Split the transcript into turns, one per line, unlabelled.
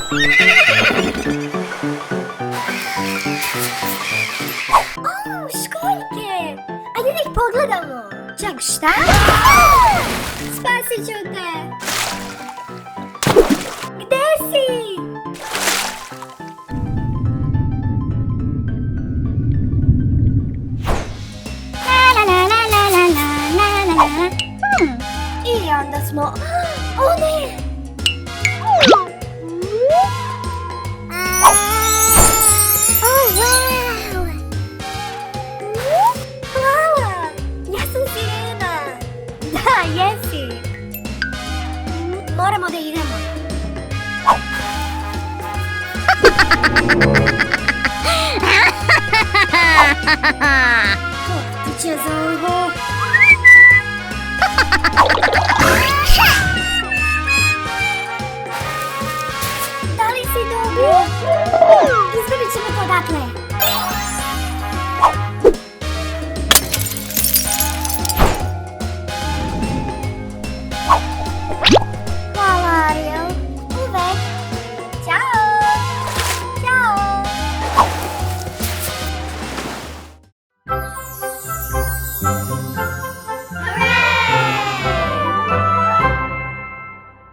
O, školjke! Ajde da ih pogledamo. Čak, šta? Spasit ću te. Gde si? I onda smo... O ne! Oh, wow! Hvala! Ja sam sirena! Da, jesi! Moramo da idemo. Ko ti će za ovo?